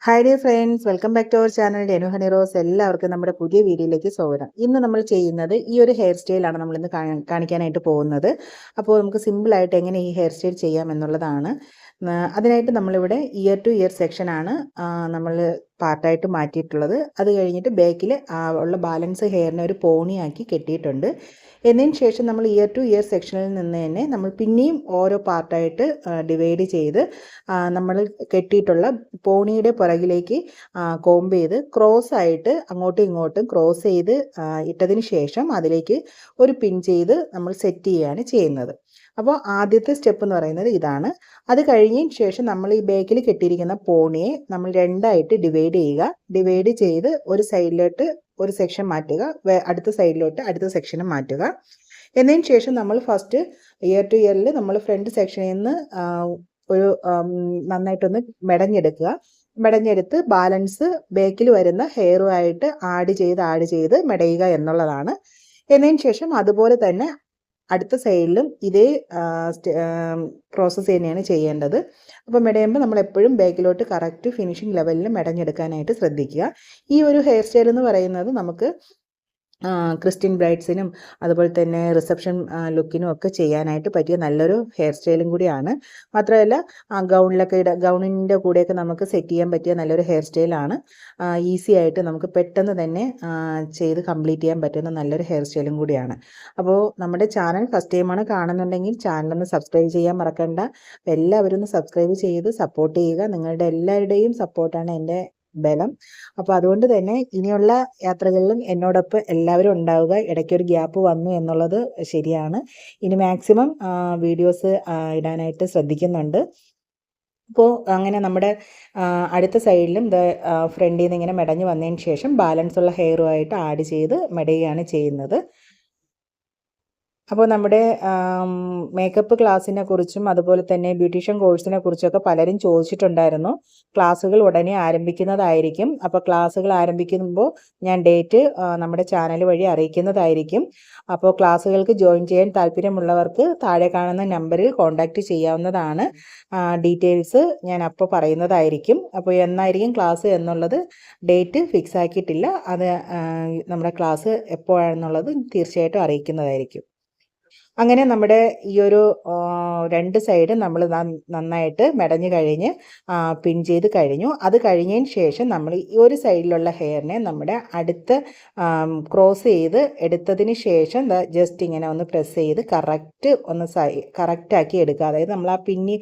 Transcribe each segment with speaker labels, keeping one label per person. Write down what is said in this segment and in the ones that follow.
Speaker 1: Hi dear friends, welcome back to our channel ഡെനു ഹണി റോസ്. എല്ലാവർക്കും നമ്മുടെ പുതിയ വീഡിയോയിലേക്ക് സ്വാഗതം. ഇന്ന് നമ്മൾ ചെയ്യുന്നത് ഈ ഒരു ഹെയർ സ്റ്റൈലാണ് നമ്മൾ ഇന്ന് കാണിക്കാനായിട്ട് പോകുന്നത്. അപ്പോൾ നമുക്ക് സിമ്പിളായിട്ട് എങ്ങനെ ഈ ഹെയർ സ്റ്റൈൽ ചെയ്യാം എന്നുള്ളതാണ്. അതിനായിട്ട് നമ്മളിവിടെ ഇയർ ടു ഇയർ സെക്ഷനാണ് നമ്മൾ പാർട്ടായിട്ട് മാറ്റിയിട്ടുള്ളത്. അത് കഴിഞ്ഞിട്ട് ബാക്കിൽ ഉള്ള ബാലൻസ് ഹെയറിനെ ഒരു പോണിയാക്കി കെട്ടിയിട്ടുണ്ട്. എന്നതിന് ശേഷം നമ്മൾ ഇയർ ടു ഇയർ സെക്ഷനിൽ നിന്ന് തന്നെ നമ്മൾ പിന്നെയും ഓരോ പാർട്ടായിട്ട് ഡിവൈഡ് ചെയ്ത് നമ്മൾ കെട്ടിയിട്ടുള്ള പോണിയുടെ പുറകിലേക്ക് കോംബ് ചെയ്ത് ക്രോസ് ആയിട്ട് അങ്ങോട്ടും ഇങ്ങോട്ടും ക്രോസ് ചെയ്ത് ഇട്ടതിന് ശേഷം അതിലേക്ക് ഒരു പിൻ ചെയ്ത് നമ്മൾ സെറ്റ് ചെയ്യുകയാണ് ചെയ്യുന്നത്. അപ്പോൾ ആദ്യത്തെ സ്റ്റെപ്പ് എന്ന് പറയുന്നത് ഇതാണ്. അത് കഴിഞ്ഞതിന് ശേഷം നമ്മൾ ഈ ബാക്കിൽ കെട്ടിയിരിക്കുന്ന പോണിയെ നമ്മൾ രണ്ടായിട്ട് ഡിവൈഡ് ചെയ്യുക. ഡിവൈഡ് ചെയ്ത് ഒരു സൈഡിലോട്ട് ഒരു സെക്ഷൻ മാറ്റുക, അടുത്ത സൈഡിലോട്ട് അടുത്ത സെക്ഷനും മാറ്റുക. എന്നതിന് ശേഷം നമ്മൾ ഫസ്റ്റ് ഇയർ ടു ഇയറിൽ നമ്മൾ ഫ്രണ്ട് സെക്ഷനിൽ നിന്ന് ഒരു നന്നായിട്ടൊന്ന് മെടഞ്ഞെടുത്ത് ബാലൻസ് ബാക്കിൽ വരുന്ന ഹെയറുമായിട്ട് ആഡ് ചെയ്ത് മെടയുക എന്നുള്ളതാണ്. എന്നതിന് ശേഷം അതുപോലെ തന്നെ അടുത്ത സൈഡിലും ഇതേ പ്രോസസ്സ് തന്നെയാണ് ചെയ്യേണ്ടത്. അപ്പോൾ മെടയുമ്പോൾ നമ്മൾ എപ്പോഴും ബാക്കിലോട്ട് കറക്റ്റ് ഫിനിഷിംഗ് ലെവലിൽ മെടഞ്ഞെടുക്കാനായിട്ട് ശ്രദ്ധിക്കുക. ഈ ഒരു ഹെയർ സ്റ്റൈൽ എന്ന് പറയുന്നത് നമുക്ക് ക്രിസ്ത്യൻ ബ്രൈഡ്സിനും അതുപോലെ തന്നെ റിസപ്ഷൻ ലുക്കിനും ഒക്കെ ചെയ്യാനായിട്ട് പറ്റിയ നല്ലൊരു ഹെയർ സ്റ്റൈലും കൂടിയാണ്. മാത്രമല്ല ഗൗണിൻ്റെ കൂടെയൊക്കെ നമുക്ക് സെറ്റ് ചെയ്യാൻ പറ്റിയ നല്ലൊരു ഹെയർ സ്റ്റൈലാണ്. ഈസി ആയിട്ട് നമുക്ക് പെട്ടെന്ന് തന്നെ ചെയ്ത് കംപ്ലീറ്റ് ചെയ്യാൻ പറ്റുന്ന നല്ലൊരു ഹെയർ സ്റ്റൈലും കൂടിയാണ്. അപ്പോൾ നമ്മുടെ ചാനൽ ഫസ്റ്റ് ടൈമാണ് കാണുന്നുണ്ടെങ്കിൽ ചാനലൊന്ന് സബ്സ്ക്രൈബ് ചെയ്യാൻ മറക്കണ്ട. എല്ലാവരും ഒന്ന് സബ്സ്ക്രൈബ് ചെയ്ത് സപ്പോർട്ട് ചെയ്യുക. നിങ്ങളുടെ എല്ലാവരുടെയും സപ്പോർട്ടാണ് എൻ്റെ ബലം. അപ്പോൾ അതുകൊണ്ട് തന്നെ ഇനിയുള്ള യാത്രകളിലും എന്നോടൊപ്പം എല്ലാവരും ഉണ്ടാവുക. ഇടയ്ക്കൊരു ഗ്യാപ്പ് വന്നു എന്നുള്ളത് ശരിയാണ്. ഇനി മാക്സിമം വീഡിയോസ് ഇടാനായിട്ട് ശ്രദ്ധിക്കുന്നുണ്ട്. അപ്പോൾ അങ്ങനെ നമ്മുടെ അടുത്ത സൈഡിലും ഫ്രണ്ടിൽ നിന്ന് ഇങ്ങനെ മെടഞ്ഞ് വന്നതിന് ശേഷം ബാലൻസ് ഉള്ള ഹെയറുമായിട്ട് ആഡ് ചെയ്ത് മെടയുകയാണ് ചെയ്യുന്നത്. അപ്പോൾ നമ്മുടെ മേക്കപ്പ് ക്ലാസ്സിനെ കുറിച്ചും അതുപോലെ തന്നെ ബ്യൂട്ടീഷ്യൻ കോഴ്സിനെ കുറിച്ചൊക്കെ പലരും ചോദിച്ചിട്ടുണ്ടായിരുന്നു. ക്ലാസ്സുകൾ ഉടനെ ആരംഭിക്കുന്നതായിരിക്കും. അപ്പോൾ ക്ലാസ്സുകൾ ആരംഭിക്കുമ്പോൾ ഞാൻ ഡേറ്റ് നമ്മുടെ ചാനൽ വഴി അറിയിക്കുന്നതായിരിക്കും. അപ്പോൾ ക്ലാസ്സുകൾക്ക് ജോയിൻ ചെയ്യാൻ താല്പര്യമുള്ളവർക്ക് താഴെ കാണുന്ന നമ്പറിൽ കോൺടാക്റ്റ് ചെയ്യാവുന്നതാണ്. ഡീറ്റെയിൽസ് ഞാൻ അപ്പോൾ പറയുന്നതായിരിക്കും. അപ്പോൾ എന്നായിരിക്കും ക്ലാസ് എന്നുള്ളത് ഡേറ്റ് ഫിക്സ് ആക്കിയിട്ടില്ല. അത് നമ്മുടെ ക്ലാസ് എപ്പോഴാണെന്നുള്ളത് തീർച്ചയായിട്ടും അറിയിക്കുന്നതായിരിക്കും. അങ്ങനെ നമ്മുടെ ഈ ഒരു രണ്ട് സൈഡ് നമ്മൾ നന്നായിട്ട് മെടഞ്ഞ് കഴിഞ്ഞ് പിൻ ചെയ്ത് കഴിഞ്ഞു. അത് കഴിഞ്ഞതിന് ശേഷം നമ്മൾ ഈ ഒരു സൈഡിലുള്ള ഹെയറിനെ നമ്മുടെ അടുത്ത ക്രോസ് ചെയ്ത് എടുത്തതിന് ശേഷം ജസ്റ്റ് ഇങ്ങനെ ഒന്ന് പ്രസ് ചെയ്ത് കറക്റ്റാക്കി എടുക്കുക. അതായത് നമ്മൾ ആ പിന്നി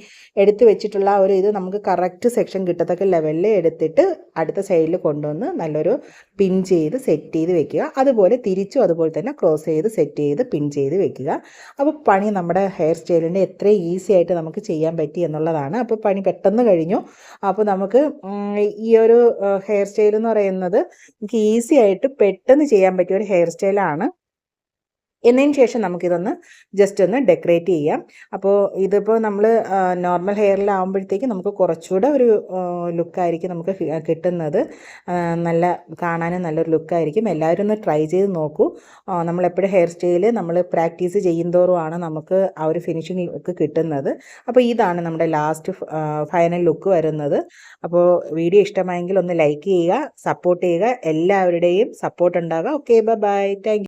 Speaker 1: എടുത്ത് വെച്ചിട്ടുള്ള ഒരു ഇത് നമുക്ക് കറക്റ്റ് സെക്ഷൻ കിട്ടത്തക്ക ലെവലിൽ എടുത്തിട്ട് അടുത്ത സൈഡിൽ കൊണ്ടുവന്ന് നല്ലൊരു പിൻ ചെയ്ത് സെറ്റ് ചെയ്ത് വെക്കുക. അതുപോലെ തിരിച്ചും അതുപോലെ തന്നെ ക്രോസ് ചെയ്ത് സെറ്റ് ചെയ്ത് പിൻ ചെയ്ത് വെക്കുക. അപ്പോൾ പണി നമ്മുടെ ഹെയർ സ്റ്റൈലിൻ്റെ എത്ര ഈസി ആയിട്ട് നമുക്ക് ചെയ്യാൻ പറ്റി എന്നുള്ളതാണ്. അപ്പോൾ പണി പെട്ടെന്ന് കഴിഞ്ഞു. അപ്പോൾ നമുക്ക് ഈ ഒരു ഹെയർ സ്റ്റൈൽ എന്ന് പറയുന്നത് നമുക്ക് ഈസി ആയിട്ട് പെട്ടെന്ന് ചെയ്യാൻ പറ്റിയ ഒരു ഹെയർ സ്റ്റൈലാണ്. എന്നതിന് ശേഷം നമുക്കിതൊന്ന് ജസ്റ്റ് ഒന്ന് ഡെക്കറേറ്റ് ചെയ്യാം. അപ്പോൾ ഇതിപ്പോൾ നമ്മൾ നോർമൽ ഹെയറിലാവുമ്പോഴത്തേക്ക് നമുക്ക് കുറച്ചുകൂടെ ഒരു ലുക്കായിരിക്കും നമുക്ക് കിട്ടുന്നത്. നല്ല കാണാനും നല്ലൊരു ലുക്കായിരിക്കും. എല്ലാവരും ഒന്ന് ട്രൈ ചെയ്ത് നോക്കൂ. നമ്മളെപ്പോഴും ഹെയർ സ്റ്റൈൽ നമ്മൾ പ്രാക്ടീസ് ചെയ്യുന്തോറുമാണ് നമുക്ക് ആ ഒരു ഫിനിഷിംഗ് ലുക്ക് കിട്ടുന്നത്. അപ്പോൾ ഇതാണ് നമ്മുടെ ലാസ്റ്റ് ഫൈനൽ ലുക്ക് വരുന്നത്. അപ്പോൾ വീഡിയോ ഇഷ്ടമായെങ്കിൽ ഒന്ന് ലൈക്ക് ചെയ്യുക, സപ്പോർട്ട് ചെയ്യുക. എല്ലാവരുടെയും സപ്പോർട്ട് ഉണ്ടാകുക. Okay, bye. Thank U.